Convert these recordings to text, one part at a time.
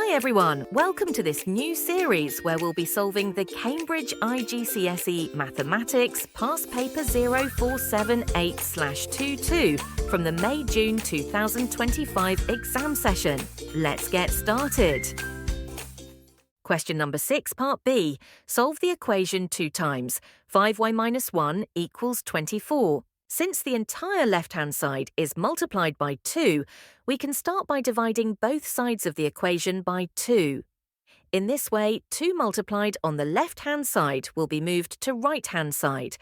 Hi everyone, welcome to this new series where we'll be solving the Cambridge IGCSE Mathematics Past Paper 0478/22 from the May-June 2025 exam session. Let's get started. Question number 6, part B. Solve the equation 2 times. 5y minus 1 equals 24. Since the entire left-hand side is multiplied by 2, we can start by dividing both sides of the equation by 2. In this way, 2 multiplied on the left-hand side will be moved to right-hand side,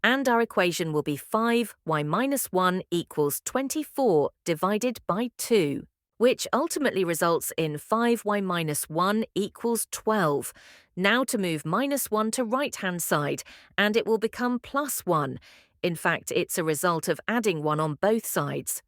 and our equation will be 5y minus 1 equals 24 divided by 2, which ultimately results in 5y minus 1 equals 12. Now to move minus 1 to right-hand side, and it will become plus 1. In fact, it's a result of adding 1 on both sides.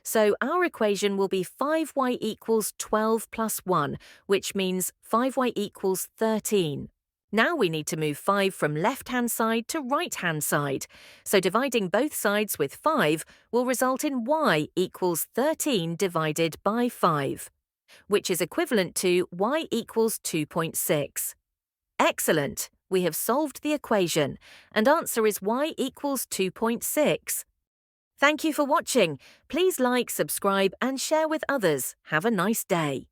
So our equation will be 5y equals 12 plus 1, which means 5y equals 13. Now we need to move 5 from left-hand side to right-hand side. So dividing both sides with 5 will result in y equals 13 divided by 5, which is equivalent to y equals 2.6. Excellent! We have solved the equation, and answer is y equals 2.6. Thank you for watching. Please like, subscribe, and share with others. Have a nice day.